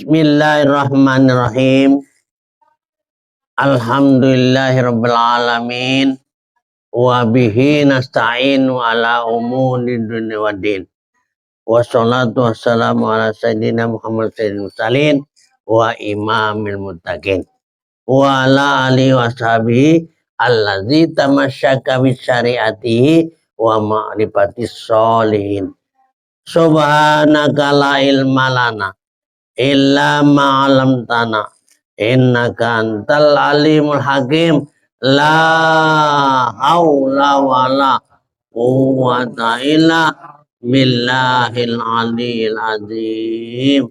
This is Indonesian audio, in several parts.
Bismillahirrahmanirrahim. Alhamdulillahirabbil alamin. Wa bihi nasta'inu ala umuri dunya waddin. Wassalatu wassalamu ala sayyidina Muhammad sayyidil mursalin wa imamil muttaqin. Wa ala alihi wa sahbihi allazi tamasyaka bi syariatihi wa ma'rifatis sholihin. Subhanaka la ilma lana illa ma'alamtana innaka antal alimul hakim. La haula wala quwwata illa billahil aliyil azim.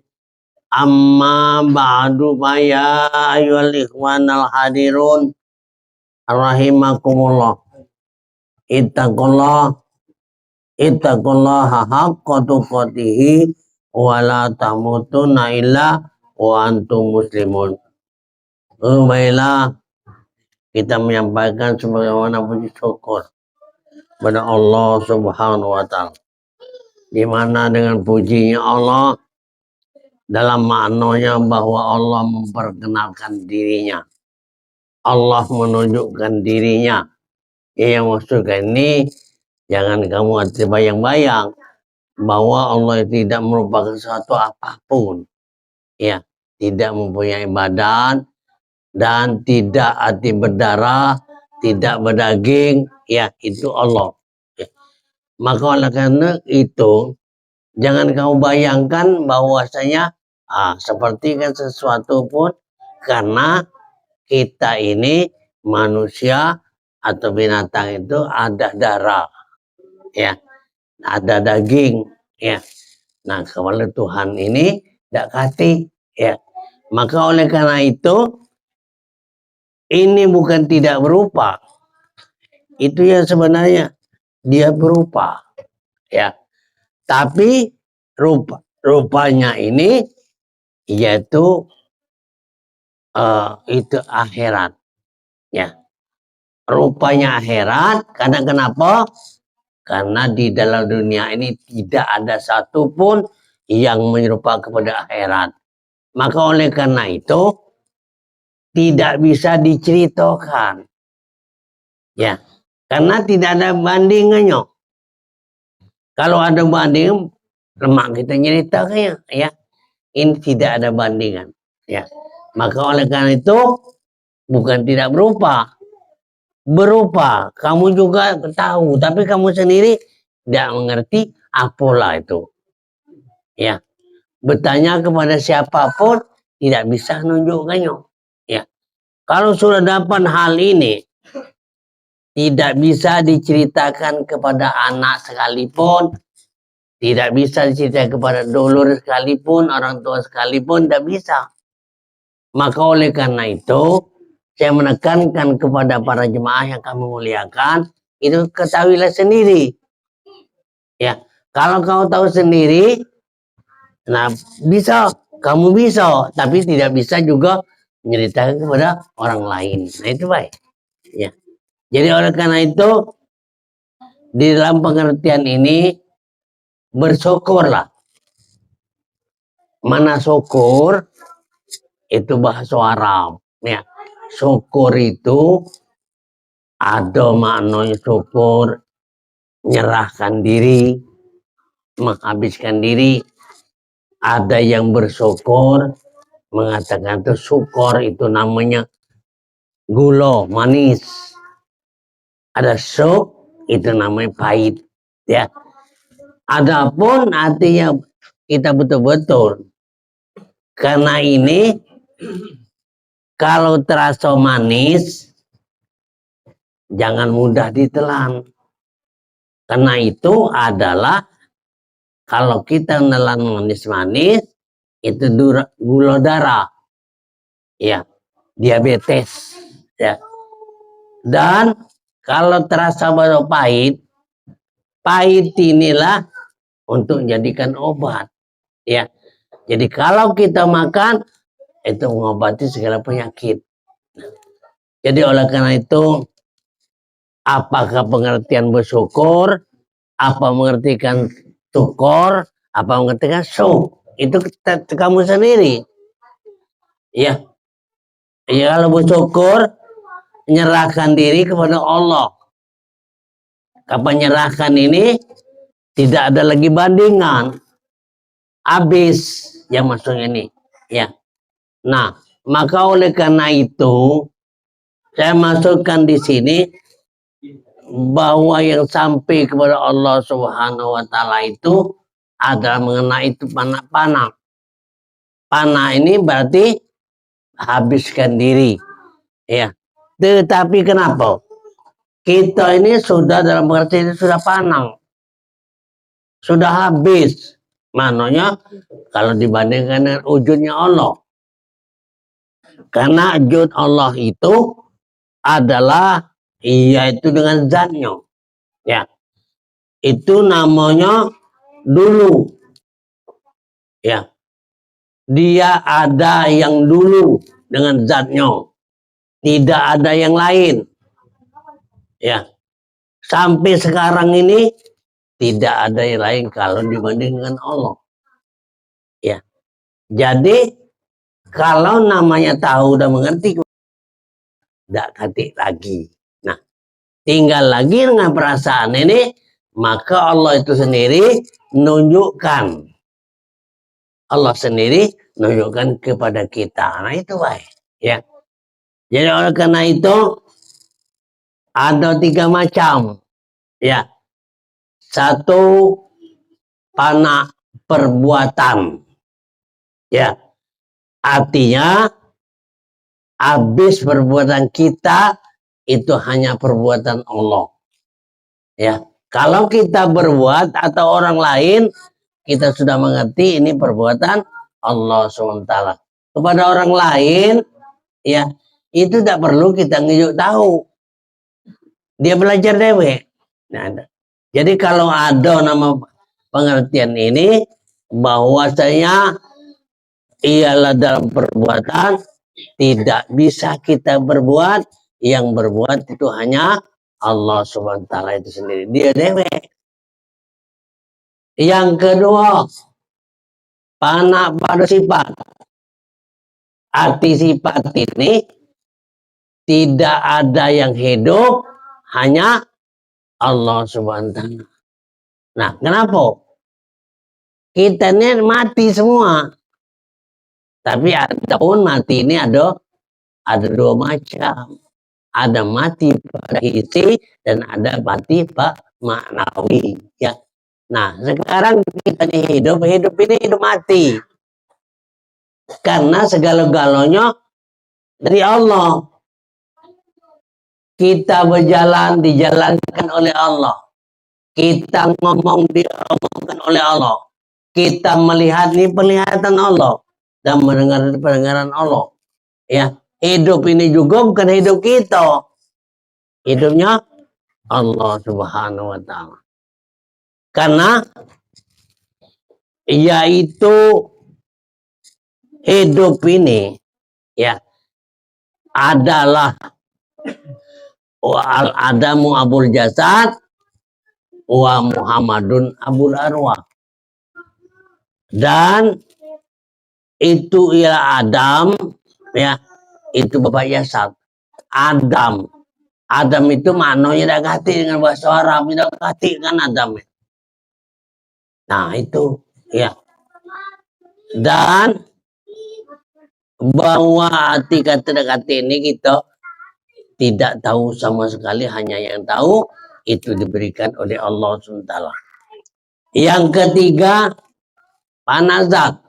Amma ba'du ya ayyuhal ikhwanal hadirun rahimakumullah. Ittaqullaha haqqa tuqatih wa la tamutunna illa wa antum muslimun. Baiklah, kita menyampaikan sebagaimana puji syukur pada Allah Subhanahu wa taala. Di mana dengan pujinya Allah dalam maknanya bahwa Allah memperkenalkan dirinya. Allah menunjukkan dirinya. Yang maksudnya ini jangan kamu arti bayang-bayang bahwa Allah tidak merupakan sesuatu apapun. Ya, tidak mempunyai badan dan tidak hati berdarah, tidak berdaging, ya itu Allah. Ya. Maka oleh karena itu jangan kamu bayangkan bahwasanya seperti kan sesuatu pun, karena kita ini manusia atau binatang itu ada darah, ya, ada daging, ya. Nah, kepada Tuhan ini tidak kati, ya. Maka oleh karena itu ini bukan tidak berupa, itu yang sebenarnya dia berupa, ya. Tapi rupanya ini yaitu itu akhirat, ya. Rupanya akhirat karena kenapa? Karena di dalam dunia ini tidak ada satupun yang menyerupai kepada akhirat. Maka oleh karena itu tidak bisa diceritakan, ya, karena tidak ada bandingannya. Kalau ada banding, lemak kita ceritakannya, ya. Ini tidak ada bandingan, ya. Maka oleh karena itu bukan tidak berupa. Kamu juga tahu, tapi kamu sendiri tidak mengerti apalah itu, ya. Bertanya kepada siapapun tidak bisa menunjukkannya, ya. Kalau sudah dapat hal ini tidak bisa diceritakan kepada anak sekalipun, tidak bisa diceritakan kepada dulur sekalipun, orang tua sekalipun, tidak bisa. Maka oleh karena itu saya menekankan kepada para jemaah yang kami muliakan, itu ketahuilah sendiri, ya. Kalau kau tahu sendiri, nah bisa, kamu bisa, tapi tidak bisa juga menceritakan kepada orang lain. Nah itu baik, ya. Jadi oleh karena itu di dalam pengertian ini bersyukurlah. Mana syukur itu bahasa Arab, ya. Syukur itu ada maknanya syukur menyerahkan diri, menghabiskan diri. Ada yang bersyukur mengatakan itu syukur itu namanya gula manis. Ada syuk itu namanya pahit, ya. Adapun artinya kita betul-betul, karena ini kalau terasa manis jangan mudah ditelan. Karena itu adalah kalau kita menelan manis-manis itu gula darah, ya, diabetes, ya. Dan kalau terasa pahit, pahit inilah untuk menjadikan obat, ya. Jadi kalau kita makan itu mengobati segala penyakit. Jadi oleh karena itu, apakah pengertian bersyukur, apa mengertikan syukur, apa mengertikan syuk, itu kamu sendiri. Ya, ya kalau bersyukur menyerahkan diri kepada Allah. Kapan menyerahkan ini tidak ada lagi bandingan. Habis yang masuk ini. Ya. Nah, maka oleh karena itu saya masukkan di sini bahwa yang sampai kepada Allah Subhanahu wa taala itu adalah mengenai itu panah-panah. Panah ini berarti habiskan diri. Ya. Tetapi kenapa? Kita ini sudah dalam pengertian ini sudah panah. Sudah habis. Maknanya kalau dibandingkan dengan wujudnya Allah. Karena wujud Allah itu adalah yaitu dengan zatnya. Ya. Itu namanya dulu. Ya. Dia ada yang dulu dengan zatnya. Tidak ada yang lain. Ya. Sampai sekarang ini tidak ada yang lain kalau dibandingkan Allah. Ya. Jadi kalau namanya tahu dan mengerti tidak katik lagi. Nah, tinggal lagi dengan perasaan ini, maka Allah itu sendiri menunjukkan. Allah sendiri menunjukkan kepada kita. Nah, itu baik. Ya. Jadi oleh karena itu ada 3 macam. Ya. Satu, panah perbuatan. Ya. Artinya habis perbuatan kita itu hanya perbuatan Allah. Ya, kalau kita berbuat atau orang lain, kita sudah mengerti ini perbuatan Allah SWT. Kepada orang lain, ya itu tidak perlu kita ngejuk tahu. Dia belajar dewe. Nah, jadi kalau ada nama pengertian ini, bahwasanya ialah dalam perbuatan tidak bisa kita berbuat, yang berbuat itu hanya Allah Subhanahu wa taala itu sendiri. Dia dewe. Yang kedua, panah pada sifat. Arti sifat ini tidak ada yang hidup, hanya Allah Subhanahu wa taala. Nah, kenapa? Kita ini mati semua. Tapi adapun mati ini ada 2 macam. Ada mati pada isi dan ada mati pak maknawi. Ya. Nah, sekarang kita ini hidup ini hidup mati. Karena segala-galanya dari Allah. Kita berjalan dijalankan oleh Allah. Kita ngomong diomongkan oleh Allah. Kita melihat ini penglihatan Allah dan mendengar pendengaran Allah. Ya, hidup ini juga bukan hidup kita. Hidupnya Allah Subhanahu wa taala. Karena yaitu hidup ini ya adalah al adamu abul jasad wa Muhammadun abul arwah. Dan itu ialah Adam, ya, itu bapak jasad. Adam itu maknanya tidak ganti dengan bahasa Arab, tidak ganti kan Adam. Nah itu, ya. Dan bahwa arti kata ini kita tidak tahu sama sekali, hanya yang tahu itu diberikan oleh Allah SWT. Yang ketiga, panazat.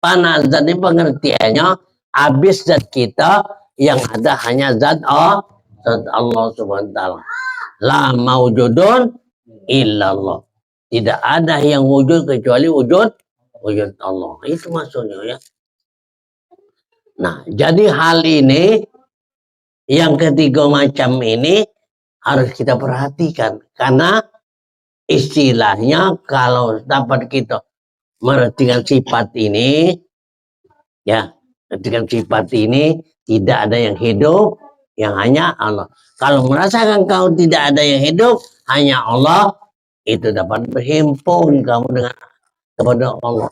Panazat ini pengertiannya habis zat kita, yang ada hanya zat Allah SWT. La maujudun illallah. Tidak ada yang wujud kecuali wujud Allah. Itu maksudnya ya. Nah, jadi hal ini yang ketiga macam ini harus kita perhatikan, karena istilahnya kalau dapat kita merhatikan sifat ini, ya, perhatikan sifat ini tidak ada yang hidup, yang hanya Allah. Kalau merasakan kau tidak ada yang hidup, hanya Allah, itu dapat berhimpun kamu dengan kepada Allah.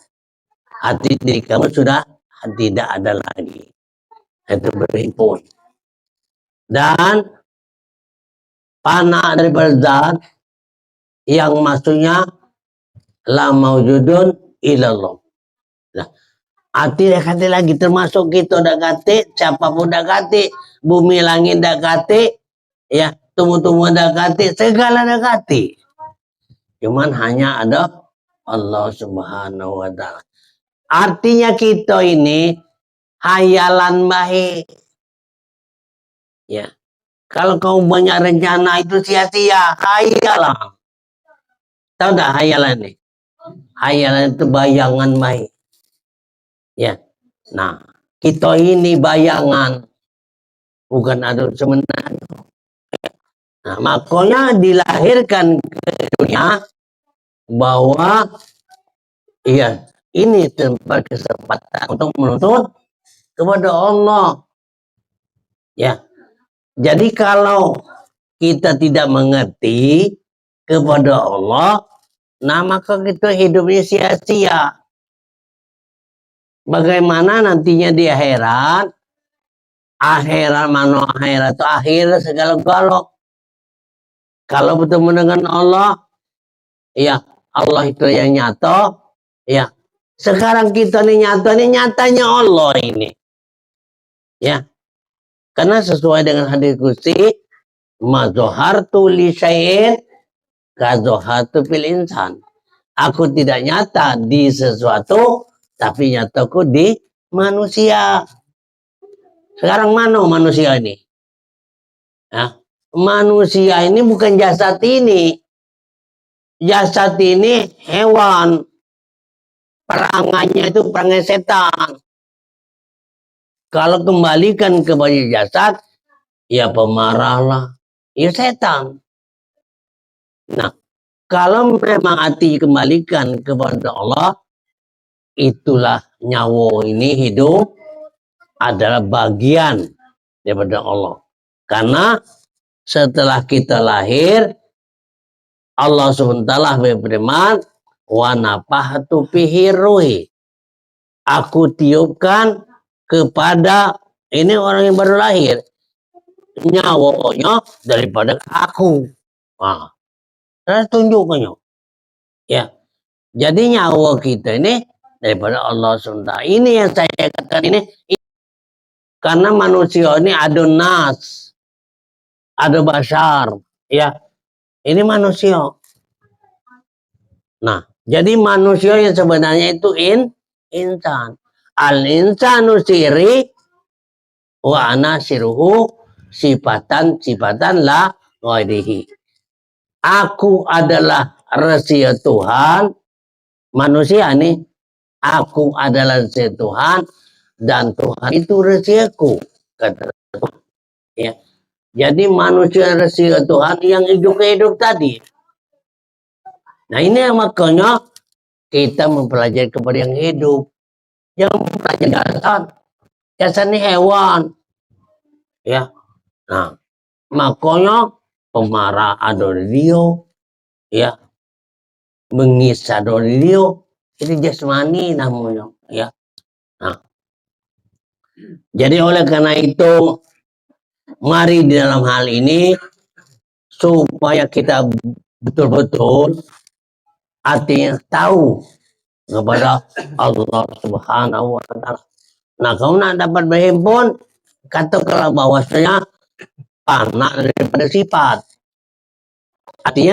Hati diri kamu sudah tidak ada lagi. Itu berhimpun. Dan fana daripada zat yang maksudnya la maujudun ilallah. Nah, arti dia kata lagi termasuk kita dak kate, siapapun dak kate, bumi langit dak kate, ya, tumbuh-tumbuhan dak kate, segala dak kate. Cuman hanya ada Allah Subhanahu wa taala. Artinya kita ini hayalan baik. Ya. Kalau kau banyak rencana itu sia-sia, hayalan. Tahu tak hayalan ini? Hayalan itu bayangan baik. Ya. Nah, kita ini bayangan, bukan ada sebenarnya. Nah, makanya dilahirkan ke dunia bahwa iya, ini tempat kesempatan untuk menuntut kepada Allah. Ya. Jadi kalau kita tidak mengerti kepada Allah, nah maka kita hidupnya sia-sia. Bagaimana nantinya di akhirat? Akhirat mana akhirat itu akhir segala-galanya. Kalau bertemu dengan Allah, ya Allah itu yang nyata, ya. Sekarang kita nih nyatanya Allah ini. Ya. Karena sesuai dengan hadis qudsi, ma zahartu li syai'in ka zahartu fil insan. Aku tidak nyata di sesuatu, tapi nyataku di manusia. Sekarang mana manusia ini? Ya. Manusia ini bukan jasad ini. Jasad ini hewan. Perangannya itu perangai setan. Kalau kembalikan kepada jasad, ya pemarahlah, ya setan. Nah, kalau memang hati kembalikan kepada Allah, itulah nyawa ini hidup adalah bagian daripada Allah. Karena setelah kita lahir, Allah SWT berfirman, wa nafahtu fihi ruhi. Aku tiupkan kepada ini orang yang baru lahir nyawanya daripada aku. Nah, saya tunjukkannya. Ya. Jadi nyawa kita ini daripada Allah SWT. Ini yang saya katakan ini. Karena manusia ini ada nas. Ada bashar. Ya. Ini manusia. Nah. Jadi manusia yang sebenarnya itu insan. Al-insanu siri wa ana siruhu sifatan la ghairihi. Aku adalah rahasia Tuhan, manusia nih. Aku adalah rahasia Tuhan dan Tuhan itu rahasiaku, kata Tuhan. Ya. Jadi manusia rahasia Tuhan yang hidup tadi. Nah, ini yang makanya kita mempelajari kepada yang hidup. Yang mempelajari jasad. Jasad ini hewan. Ya. Nah, makanya pemarah ada dia, ya, bengis ada dia, itu jasmani namanya, ya. Nah, jadi oleh karena itu, mari di dalam hal ini supaya kita betul-betul artinya tahu kepada Allah Subhanahu wa taala. Nah, kau nak dapat berhimpun, katakanlah bahwasanya anak daripada sifat. Artinya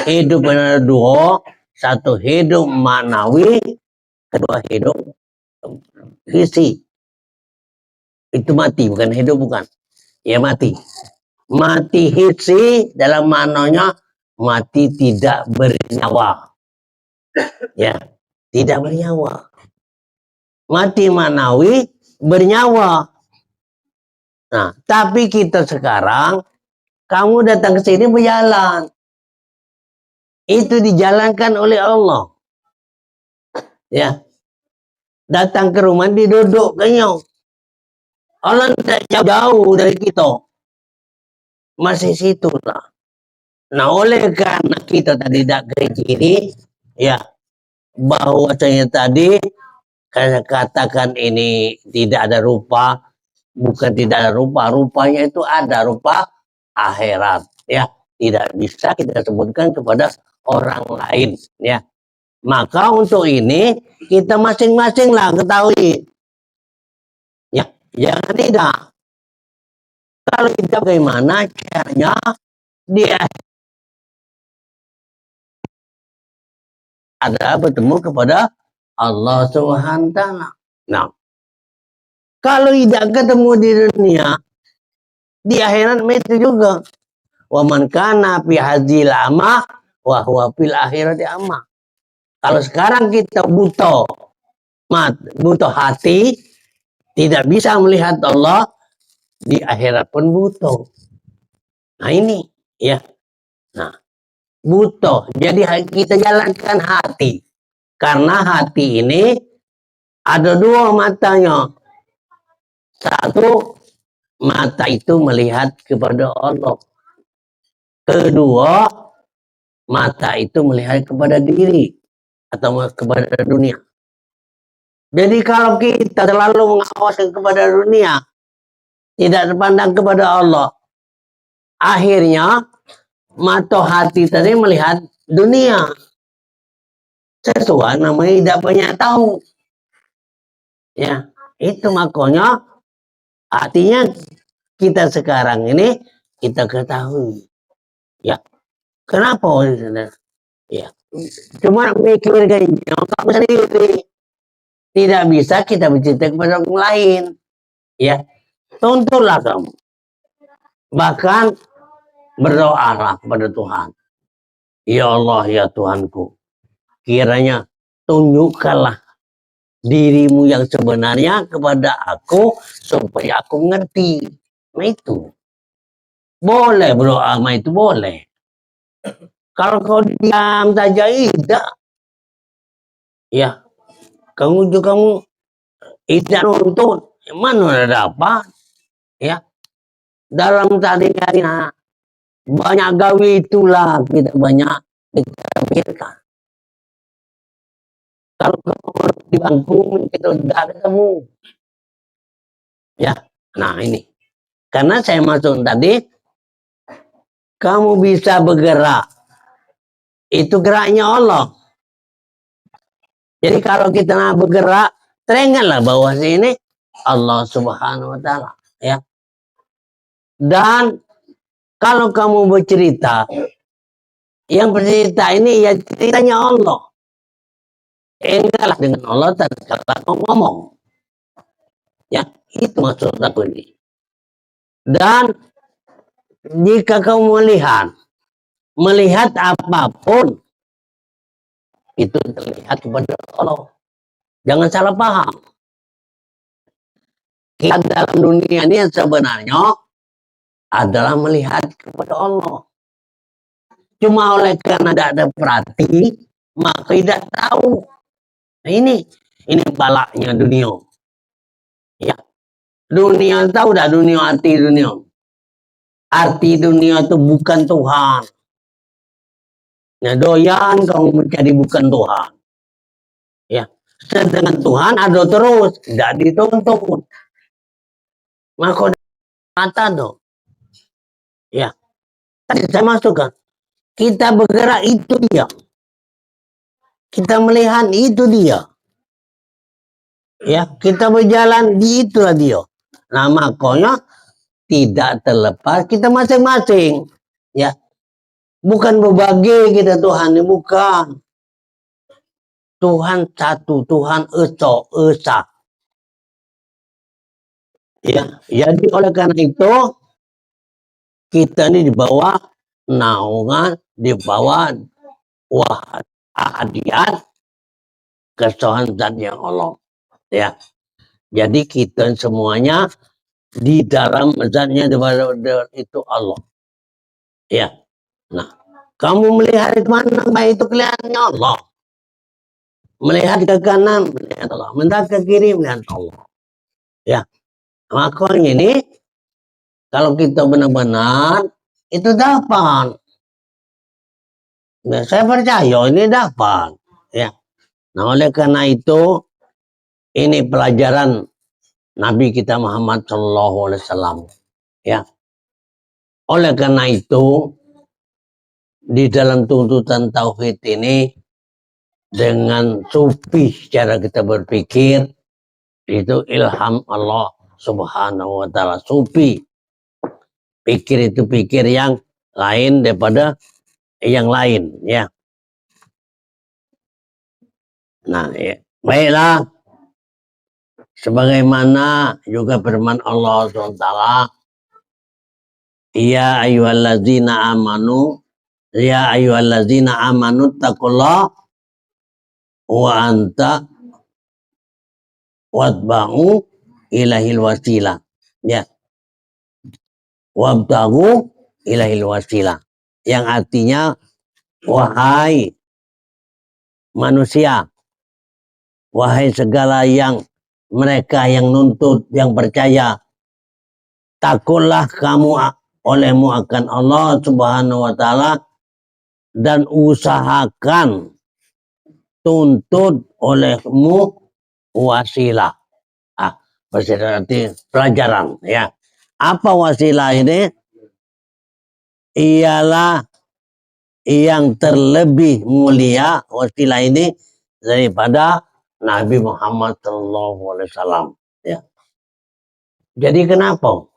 hidup ada dua, satu hidup manawi, kedua hidup fisi. Itu mati, bukan hidup, bukan. Ya mati. Mati hisi dalam maknanya mati tidak bernyawa. Ya, tidak bernyawa. Mati manawi bernyawa. Nah, tapi kita sekarang, kamu datang ke sini berjalan. Itu dijalankan oleh Allah. Ya. Datang ke rumah didudukkannya. Allah tidak jauh dari kita. Masih situ lah. Nah, oleh karena kita tadi tidak kiri, ya, bahwasanya tadi saya katakan ini tidak ada rupa, bukan tidak ada rupa, rupanya itu ada rupa akhirat, ya, tidak bisa kita sebutkan kepada orang lain, ya. Maka untuk ini kita masing-masing lah ketahui, ya, jangan tidak. Kalau kita bagaimana caranya dia ada bertemu kepada Allah Subhanahu wa taala. Nah, kalau tidak ketemu di dunia, di akhirat itu juga. Wa man kana fi hadzil ama wa huwa fil akhirati ama. Kalau sekarang kita butuh hati, tidak bisa melihat Allah, di akhirat pun butuh. Nah ini, ya. Nah, butuh. Jadi kita jalankan hati. Karena hati ini ada dua matanya. Satu, mata itu melihat kepada Allah. Kedua, mata itu melihat kepada diri atau kepada dunia. Jadi kalau kita terlalu mengawasi kepada dunia, tidak terpandang kepada Allah, akhirnya mata hati tadi melihat dunia. Sesuatu namanya tidak banyak tahu. Ya, itu makanya artinya kita sekarang ini kita ketahui. Ya, kenapa? Ya, cuma mikir kayaknya kamu sendiri. Tidak bisa kita bercerita kepada orang lain. Ya, tuntutlah kamu. Bahkan berdoalah kepada Tuhan. Ya Allah, ya Tuhanku, kiranya tunjukkanlah dirimu yang sebenarnya kepada aku supaya aku mengerti. Nah itu boleh berdoa, itu boleh. Kalau kau diam saja tidak, ya kamu tidak nuntut, mana ada apa, ya dalam tadi banyak gawe itulah kita banyak kita pikirkan. Kalau kamu di bangku kita tidak ketemu, ya. Nah ini karena saya masuk tadi, kamu bisa bergerak, itu geraknya Allah. Jadi kalau kita bergerak, teringatlah bahwa ini Allah Subhanahu wa taala, ya. Dan kalau kamu bercerita, yang bercerita ini ya ceritanya Allah. Enggaklah dengan Allah tatkala ngomong. Ya, itu maksud aku ini. Dan jika kamu melihat apapun itu terlihat kepada Allah. Jangan salah paham. Kita dalam dunia ini sebenarnya adalah melihat kepada Allah. Cuma oleh karena tidak ada perhati, maka tidak tahu. Nah ini balaknya dunia. Ya, dunia tahu dah dunia arti dunia. Arti dunia itu bukan Tuhan. Nah, doyan kamu mencari bukan Tuhan. Ya, sedangkan Tuhan ada terus, tidak dituntut. Maka kata tuh, ya, tadi saya masukkan. Kita bergerak itu dia. Kita melihat itu dia. Ya, kita berjalan di itulah dia. Nah, makanya tidak terlepas kita masing-masing. Ya, bukan berbagi kita Tuhan, bukan. Tuhan satu, Tuhan esa. Ya, jadi oleh karena itu kita ini di bawah naungan, di bawah ahadian kesohan zat yang Allah. Ya, jadi kita semuanya di dalam zatnya itu Allah. Ya, nah kamu melihat ke mana, baik itu kelihatannya Allah. Melihat ke kanan, melihat Allah. Melihat ke kiri, melihat Allah. Ya, makanya ini kalau kita benar-benar itu dapat. Nah, saya percaya ini dapat. Ya. Nah, oleh karena itu ini pelajaran Nabi kita Muhammad Shallallahu Alaihi Wasallam. Ya. Oleh karena itu di dalam tuntutan tauhid ini dengan sufi cara kita berpikir itu ilham Allah Subhanahu wa taala. Sufi pikir itu pikir yang lain daripada yang lain ya. Nah, ya. Baiklah sebagaimana juga firman Allah SWT, ya ayyuhallazina amanu taqullah wa anta watba'u ilahil wasilah ya, wabtagu ilahil wasilah, yang artinya wahai manusia, wahai segala yang mereka yang nuntut, yang percaya, takutlah kamu olehmu akan Allah Subhanahu wa taala dan usahakan tuntut olehmu wasilah. Berarti pelajaran ya. Apa wasilah ini? Ialah yang terlebih mulia wasilah ini daripada Nabi Muhammad SAW. Ya. Jadi kenapa?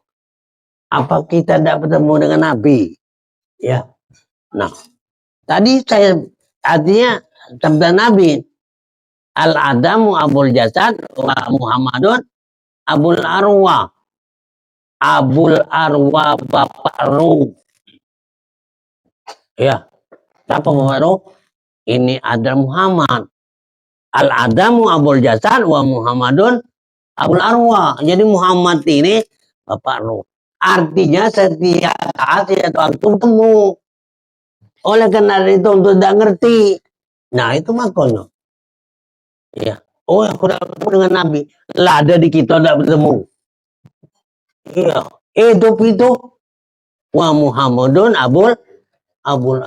Apa kita tidak bertemu dengan Nabi? Ya. Nah, tadi saya artinya sabda Nabi, al-adamu abul jasad wa Muhammadun abul arwah. Abul arwah bapak ruh. Ya. Siapa bapak ruh? Ini ada Muhammad. Al-adamu abul jasad wa Muhammadun abul arwah. Jadi Muhammad ini bapak ruh. Artinya setiap saat atau waktu ketemu. Oleh karena itu untuk tidak ngerti. Nah itu makanya. Ya. Oh aku udah bertemu dengan Nabi. Lah ada di kita tidak bertemu. Iya. Itu. Wa Muhammadun abul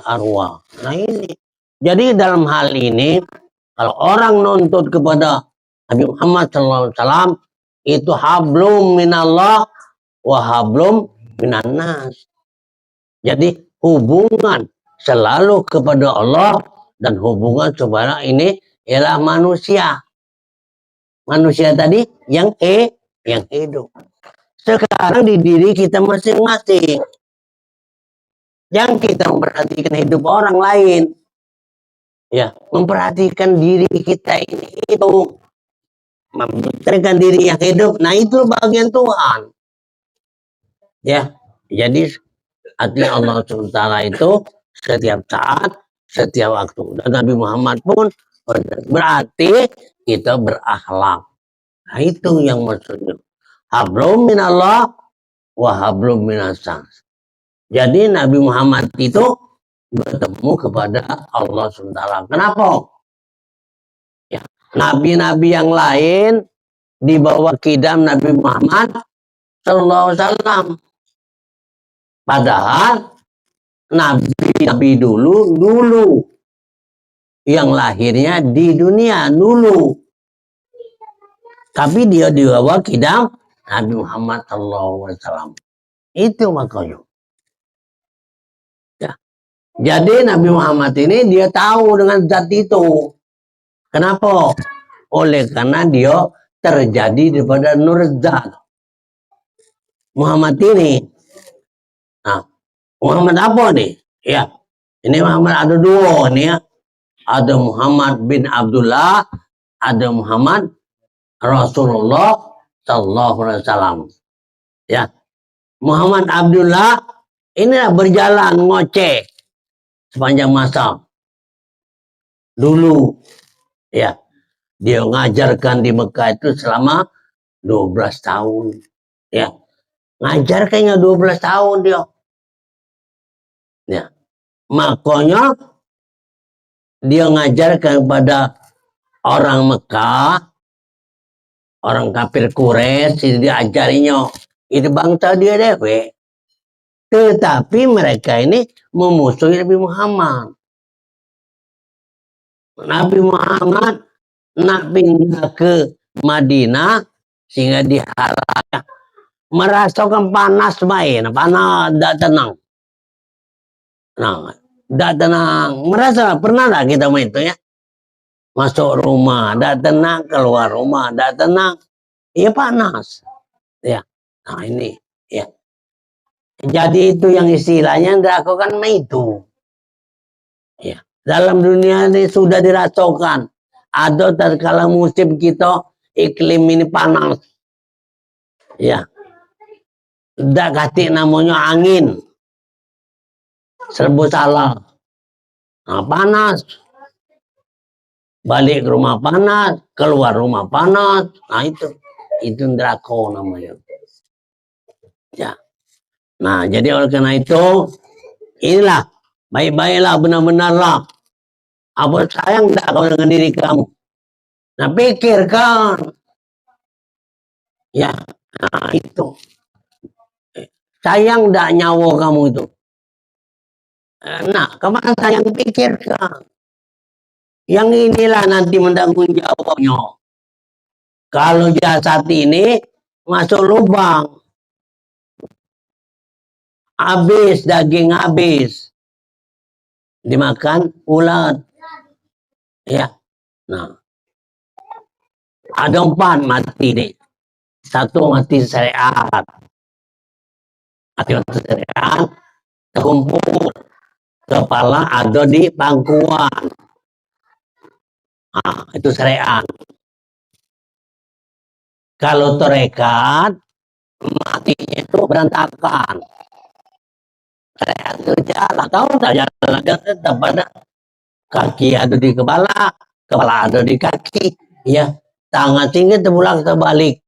arwah. Nah ini. Jadi dalam hal ini kalau orang nuntut kepada Nabi Muhammad SAW itu hablum minallah wa hablum minannas. Jadi hubungan selalu kepada Allah dan hubungan kepada ini ialah manusia. Manusia tadi yang hidup. Sekarang di diri kita masing-masing. Yang kita memperhatikan hidup orang lain. Ya, memperhatikan diri kita ini itu. Memperhatikan diri yang hidup. Nah, itu bagian Tuhan. Ya, jadi artinya Allah SWT itu setiap saat, setiap waktu. Dan Nabi Muhammad pun berarti kita berakhlak. Nah, itu yang maksudnya. Hablum minallah wa hablum minasas. Jadi Nabi Muhammad itu bertemu kepada Allah SWT. Kenapa? Ya, nabi-nabi yang lain di bawah kidam Nabi Muhammad SAW. Padahal nabi dulu yang lahirnya di dunia dulu. Tapi dia di bawah kidam Nabi Muhammad SAW. Itu makanya. Ya. Jadi Nabi Muhammad ini dia tahu dengan zat itu. Kenapa? Oleh karena dia terjadi daripada nur zat. Muhammad ini. Nah, Muhammad apa nih? Ya, ini Muhammad ada dua nih ya. Ada Muhammad bin Abdullah, ada Muhammad Rasulullah Sallallahu Alaihi Wasallam. Ya, Muhammad Abdullah ini berjalan ngoceh sepanjang masa. Dulu, ya, dia ngajarkan di Mekah itu selama 12 tahun. Ya, ngajar kayaknya 12 tahun dia. Ya, makanya dia ngajarkan kepada orang Mekah, orang kafir Quraisy, diajarinya itu bangsa dia dewe. Tetapi mereka ini memusuhi Nabi Muhammad. Nabi Muhammad nak pindah ke Madinah sehingga dihalang, merasakan panas main, panas tidak tenang. Nah, tidak tenang. Merasa pernah tak kita main itu ya? Masuk rumah, tidak tenang, keluar rumah, tidak tenang. Ya panas. Ya. Nah ini ya. Jadi itu yang istilahnya dilakukan itu. Ya. Dalam dunia ini sudah dirasakan. Ada tatkala musim kita iklim ini panas. Ya. Tidak ganti namanya angin. Serbu salah. Nah, panas. Balik ke rumah panas, keluar rumah panas. Nah itu drako namanya. Ya. Nah, jadi oleh karena itu inilah baik-baiklah benar-benarlah. Apa sayang tak kau dengan diri kamu? Nah, pikirkan. Ya, nah itu. Sayang tak nyawa kamu itu? Nah, kemana sayang pikirkan? Yang inilah nanti menanggung jawabnya. Kalau jasad ini masuk lubang, habis daging habis, dimakan ulat. Ya, nah ada 4 mati nih. 1 mati syariat, mati syariat, terkumpul kepala ada di pangkuan. Nah, itu syariat. Kalau terekat, matinya itu berantakan. Syariat itu jalan, tahu tak jalan tetap pada kaki ada di kepala, kepala ada di kaki, ya tangan tinggi terbulak terbalik.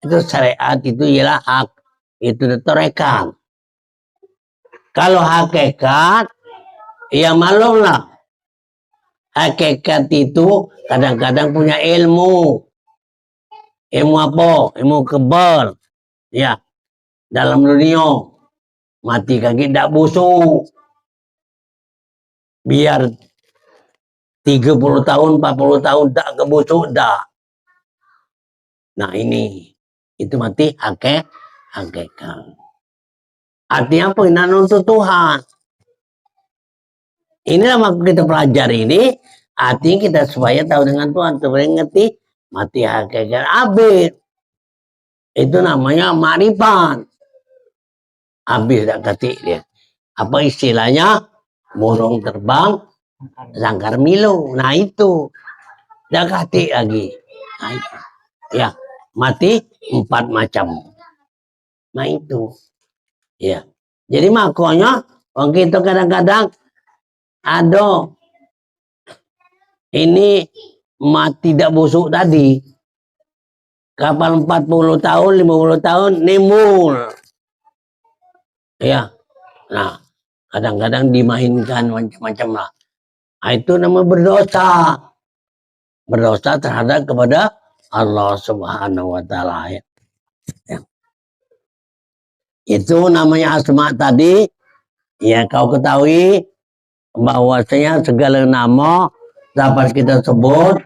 Itu syariat, itu ialah hak, itu terekat. Kalau hakikat, ya malumlah. Hakikat itu kadang-kadang punya ilmu. Ilmu apa? Ilmu kebal. Ya, dalam dunia. Mati kaki tidak busuk. Biar 30 tahun, 40 tahun tak kebusuk, tak. Nah ini. Itu mati hakikat. Artinya apa? Nak nuntut Tuhan. Inilah maka kita pelajari ini. Artinya kita supaya tahu dengan Tuhan. Supaya ngerti mati hakikat abid. Itu namanya marifat. Habis tak ketik dia. Apa istilahnya? Burung terbang, sangkar milu. Nah itu. Dah ketik lagi. Nah itu. Ya. Mati 4 macam. Nah itu. Ya. Jadi makanya orang kita kadang-kadang ada ini mati tidak busuk tadi. Kapal 40 tahun, 50 tahun nimbul. Ya. Nah, kadang-kadang dimainkan macam-macam lah. Nah, itu nama berdosa. Berdosa terhadap kepada Allah Subhanahu wa taala. Ya. Itu namanya asma tadi. Ya, kau ketahui bahwasanya segala nama dapat kita sebut,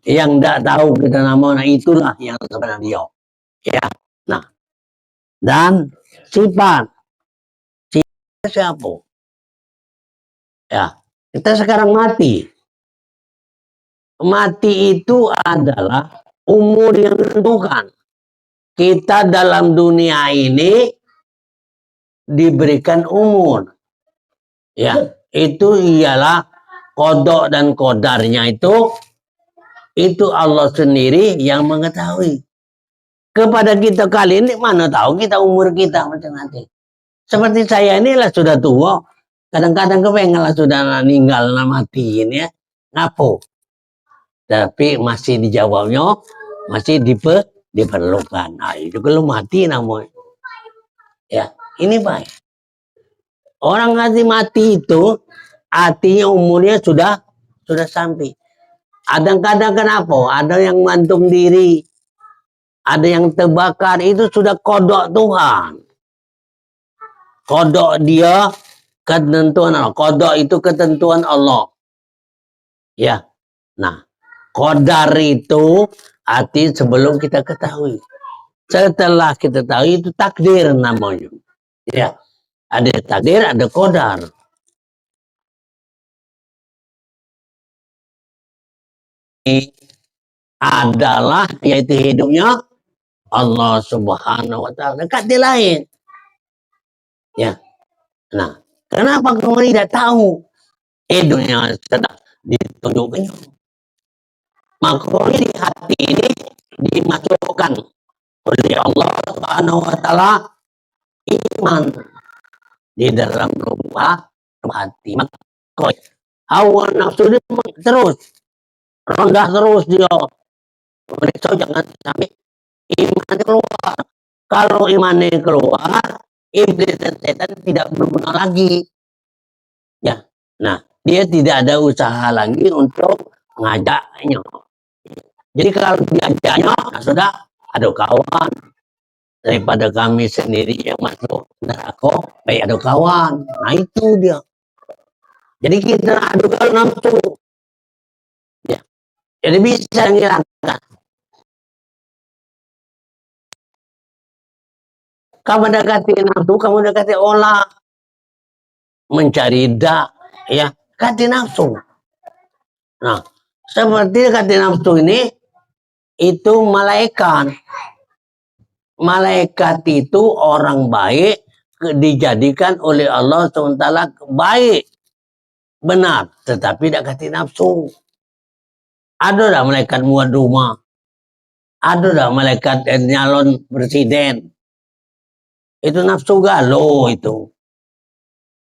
yang tidak tahu kita nama, nah itulah yang sebenarnya. Ya. Nah, dan sifat siapa? Ya, kita sekarang mati. Mati itu adalah umur yang ditentukan. Kita dalam dunia ini diberikan umur. Ya, itu ialah kodok dan kodarnya itu Allah sendiri yang mengetahui. Kepada kita kali ini mana tahu kita umur kita macam nanti. Seperti saya inilah sudah tua, kadang-kadang kepengen lah sudah meninggal mati ini ya. Ngapo? Tapi masih dijawabnya, masih diperlukan. Nah, itu kalau mati namanya. Ya, ini baik. Orang mati itu artinya umurnya sudah sampai. Kadang-kadang kenapa? Ada yang gantung diri, ada yang terbakar, itu sudah kodok Tuhan. Kodok dia ketentuan Allah. Kodok itu ketentuan Allah. Ya, nah, qadar itu arti sebelum kita ketahui. Setelah kita tahu itu takdir namanya. Ya, ada takdir, ada qadar. Ini adalah yaitu hidupnya Allah Subhanahu wa taala. Dekat dia lain. Ya. Nah, kenapa kamu tidak tahu hidupnya sedang ditunjukkan? Makanya di hati ini dimasukkan oleh Allah Subhanahu wa taala iman di dalam rumah hati. Maka hawa nafsu dia terus rendah terus dia. Mereka jangan sampai iman keluar. Kalau imannya keluar, iblis dan setan tidak berguna lagi. Ya, nah dia tidak ada usaha lagi untuk mengajaknya. Jadi kalau diajaknya, nah sudah ada kawan daripada kami sendiri yang masuk neraka, baik ada kawan. Nah itu dia. Jadi kita adu kalau nafsu. Ya. Jadi bisa ngilangkan. Kamu dekati nafsu, kamu dekati olah. Mencari dak, ya, dekati nafsu. Nah, seperti dekati nafsu ini, itu malaikat. Malaikat itu orang baik, dijadikan oleh Allah SWT baik. Benar, tetapi dekati nafsu. Ada dah malaikat muat rumah. Ada dah malaikat nyalon presiden. Itu nafsu galau itu.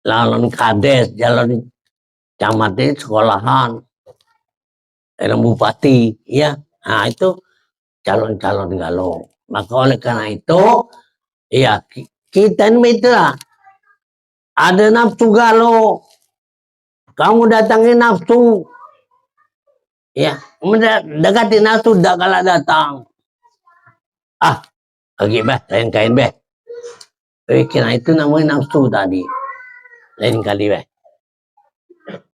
Calon kades, calon camat sekolahan, orang bupati, ya. Nah itu calon-calon galau. Maka oleh karena itu, ya kita ini itulah ada nafsu galau. Kamu datangin nafsu, ya, dekati nafsu dah kalah datang. Ah, lagi beh, lain kain beh. Kira itu namanya nafsu tadi. Lain kali beh.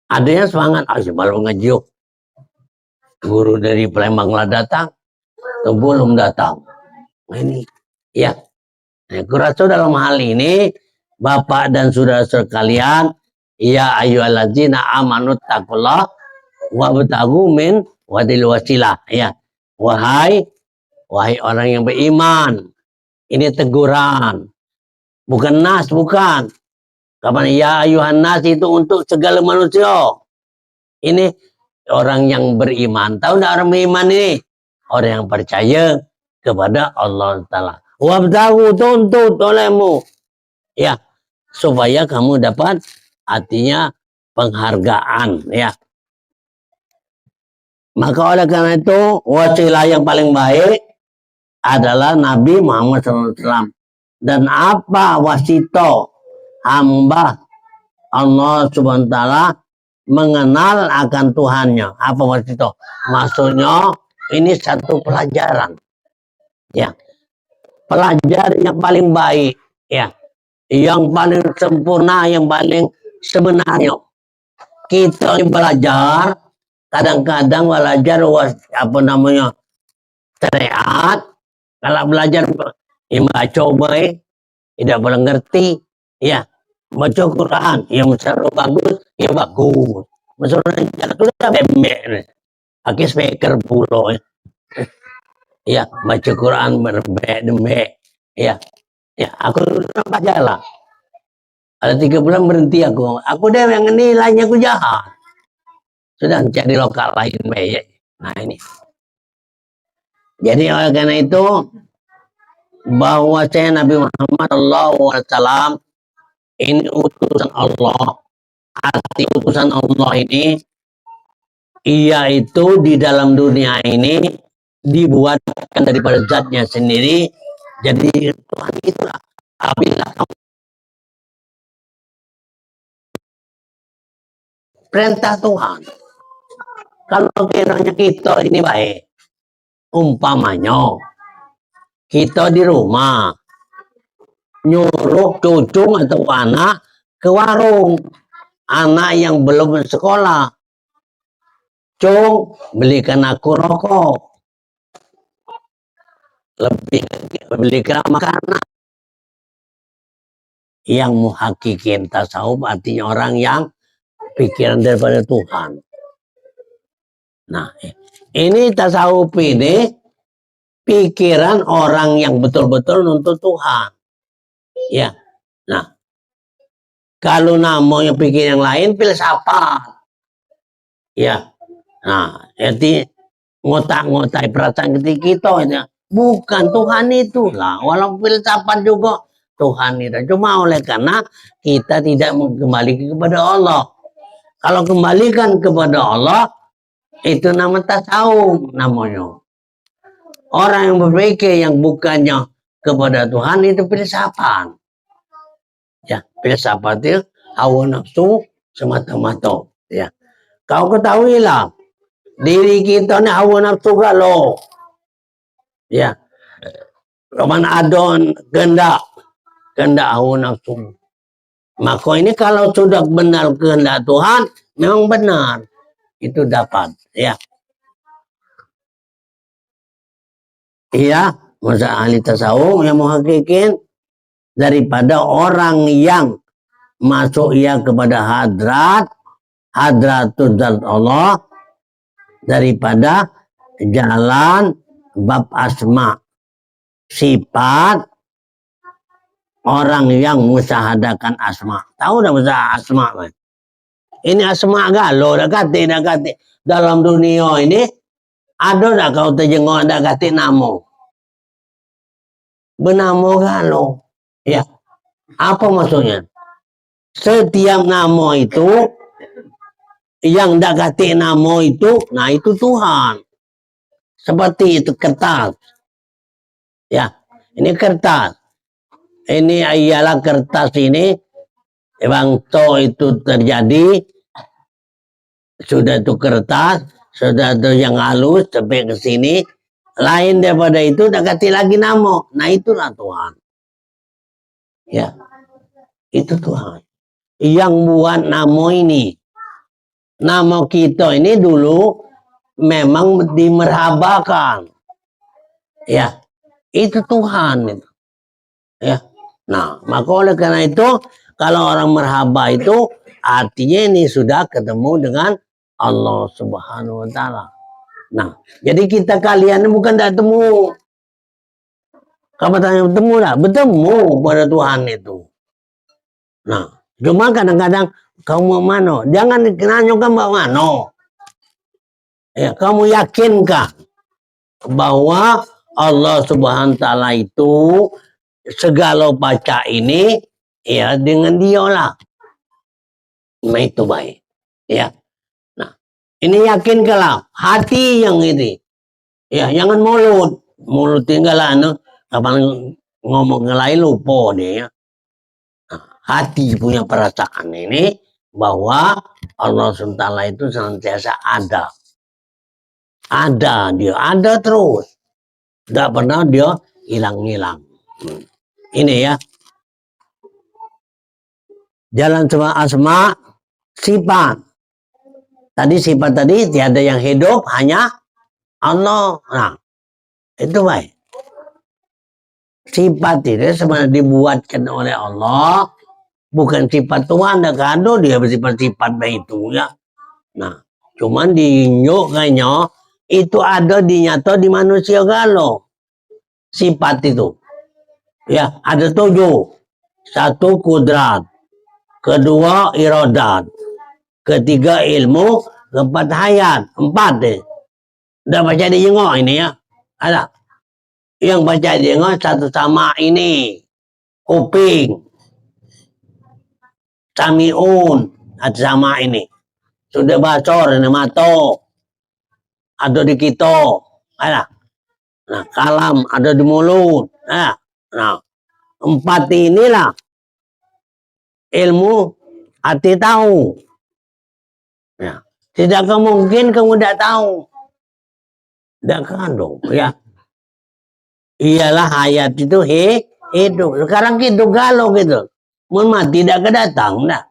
Adanya semangat, malu ngejuk. Guru dari Palembang lah datang, atau belum datang. Nah, ini, ya. Nah, kurasa dalam hal ini, Bapak dan saudara sekalian, ya ayyuhalladzina amanu taqullah wa btagu min wadil wasilah. Ya, wahai orang yang beriman. Ini teguran, bukan nas, bukan. Kapan ya ayuhan nas itu untuk segala manusia. Ini orang yang beriman. Tahu enggak orang beriman ini? Orang yang percaya kepada Allah Ta'ala. Wabtahu, tuntut olehmu. Ya, supaya kamu dapat artinya penghargaan. Ya. Maka oleh karena itu, wasilah yang paling baik adalah Nabi Muhammad SAW. Dan apa wasito hamba Allah Subhanahu wa taala mengenal akan Tuhannya. Apa wasito? Maksudnya ini satu pelajaran. Ya. Pelajaran yang paling baik, ya. Yang paling sempurna, yang paling sebenarnya. Kita belajar kadang-kadang belajar apa namanya? Syariat. Kalau belajar coba tidak boleh ngerti, ya. Baca Quran, yang misalnya bagus, ya bagus. Misalnya itu udah bembek, pakai speaker pulau, ya. Baca Quran bembek, ya. Ya, aku nampak jalan. Ada 3 bulan berhenti aku. Aku deh yang nilainya aku jahat. Sudah cari lokal lain, ya. Nah ini. Jadi oleh karena itu bahwa saya Nabi Muhammad SAW ini utusan Allah. Arti utusan Allah ini, ia itu di dalam dunia ini dibuatkan daripada zatnya sendiri. Jadi Tuhan itulah. Apabila perintah Tuhan, kalau kiranya kita ini baik, umpamanya kita di rumah nyuruh cucu atau anak ke warung, anak yang belum sekolah, Cung, belikan aku rokok. Lebih belikan makanan. Yang muhakikin tasawuf artinya orang yang pikiran daripada Tuhan. Nah, ini tasawuf ini pikiran orang yang betul-betul nuntut Tuhan. Ya. Nah, kalau namanya pikir yang lain filsafat. Ya. Nah, jadi ngotak-ngotak perasaan kita itu bukan Tuhan itu lah. Walau filsafat juga Tuhan itu. Cuma oleh karena kita tidak kembali kepada Allah. Kalau kembalikan kepada Allah, itu nama tasawuf namanya. Orang yang berpikir yang bukannya kepada Tuhan itu filsafat. Ya, filsafat itu hawa nafsu semata-mata. Ya, kau ketahuilah diri kita ni hawa nafsu galau. Ya, roman adon kehendak hawa nafsu. Maka ini kalau sudah benar kehendak Tuhan, memang benar itu dapat. Ya. Iya, masa ahli tasawuf yang menghakikin daripada orang yang masuk ia kepada hadratul zat Allah daripada jalan bab asma sifat orang yang musahadakan asma. Tahu dah musahadakan asma kan? Ini asma galau dah kata dalam dunia ini ada dah kau terjengok dah kata nama. Bernama galau. Ya. Apa maksudnya? Setiap nama itu yang dah kata nama itu, nah itu Tuhan. Seperti itu kertas. Ya, ini kertas. Ini ialah kertas ini bangsa itu terjadi sudah itu kertas, sudah itu yang halus sampai ke sini, lain daripada itu dah kata lagi nama. Nah itulah Tuhan. Ya. Itu Tuhan. Yang buat nama ini. Nama kita ini dulu memang dimerhabakan. Ya. Itu Tuhan. Ya. Nah, maka oleh karena itu kalau orang merhaba itu artinya ini sudah ketemu dengan Allah Subhanahu wa taala. Nah, jadi kita kalian bukan tidak temu. Kamu tanya bertemu dah, bertemu pada Tuhan itu. Nah, cuma kadang-kadang kamu mau mana? Jangan nanya kamu mau mana. Ya, kamu yakinkah bahwa Allah Subhanahu wa taala itu segala baca ini ya dengan dia lah. Nah, itu baik. Ya. Nah, ini yakin kalau hati yang ini. Ya, jangan mulut. Mulut tinggal anu kapan ngomong lain lupa dia. Nah, hati punya perasaan ini bahwa Allah SWT itu senantiasa ada. Ada dia, ada terus. Tidak pernah dia hilang-hilang. Ini ya. Jalan sama asma sifat. Tadi sifat tadi tiada yang hidup, hanya Allah. Nah, itu baik. Sifat itu sebenarnya dibuatkan oleh Allah, bukan sifat Tuhan. Ada kado dia bersifat-sifat baik itu ya. Nah, cuman dinyukkannya itu ada dinyata di manusia galau. Sifat itu. Ya, ada 7. 1 kudrat. Kedua iradat. Ketiga ilmu. Keempat hayat. 4 deh. Udah baca di jengok ini ya. Ada. Yang baca di jengok satu sama ini. Kuping. Samiun. Ada sama ini. Sudah bacor ini mata. Ada di kita. Ada. Nah, kalam ada di mulut. Nah, 4 inilah ilmu hati tahu. Ya. Tidak mungkin kamu tidak tahu. Tidak kandung. Ya. Iyalah hayat itu hidup. Sekarang gitu galau gitu. Mau mati tidak kedatang. Nah.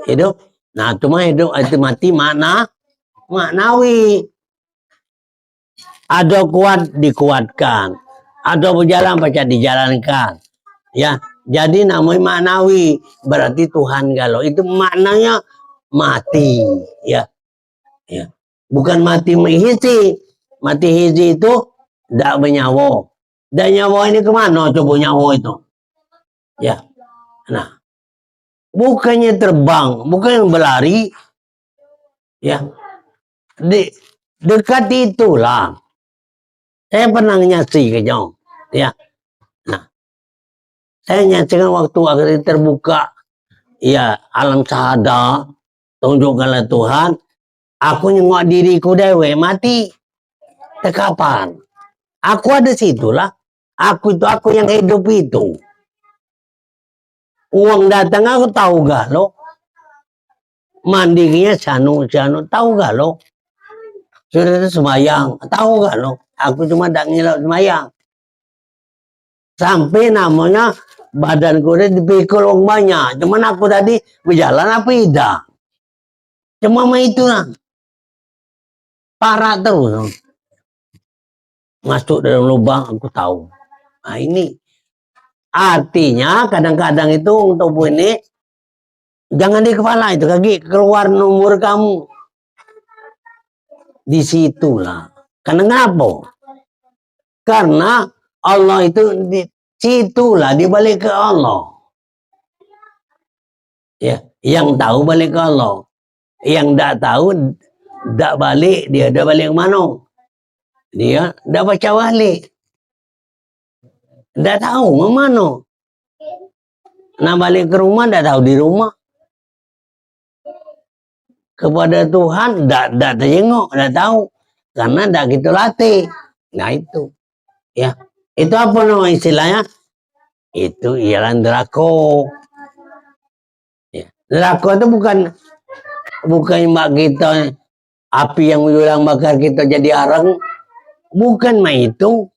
Hidup. Nah, cuma hidup itu mati mana? maknawi. Ada kuat dikuatkan, ada berjalan baca dijalankan. Ya, jadi namanya maknawi, berarti Tuhan galau itu maknanya mati, ya. Ya. Bukan mati mengisi. Mati hiji itu tidak bernyawa. Dan nyawa ini kemana coba nyawa itu? Ya. Nah, bukannya terbang, bukannya berlari. Ya. Dekat itulah. Saya pernah nyaksikan. Ya. Nah, saya nyaksikan waktu akhirnya terbuka ya alam sahada, tunjukkanlah Tuhan. Aku nyengok diriku dewe mati. Kapan? Aku ada situlah. Aku itu aku yang hidup itu. Uang datang aku tahu gak lo? Mandinya sanu tahu gak lo? Sudah semayang tahu gak lo? Aku cuma tak ngilau semayang. Sampai namanya badanku udah dipikul uang banyak. Cuman aku tadi berjalan apa tidak? Cuma itu lah. Parah terus. Masuk dalam lubang aku tahu. Nah ini artinya kadang-kadang itu untuk ini jangan di kepala itu kaki keluar nomor kamu. Disitulah. Karena ngapa? Karena Allah itu di situlah dibalik ke Allah. Ya, yang tahu balik ke Allah. Yang tidak tahu tidak balik dia dah balik ke mana? Dia dah baca balik. Tidak tahu ke mana. Nah balik ke rumah tidak tahu di rumah. Kepada Tuhan tidak tengok, tidak tahu. Karena tidak gitu latih. Nah itu. Ya. Itu apa nama istilahnya? Itu ialah neraka. Ya. Neraka itu bukan mak kita api yang bakar kita jadi arang. Bukan mah itu.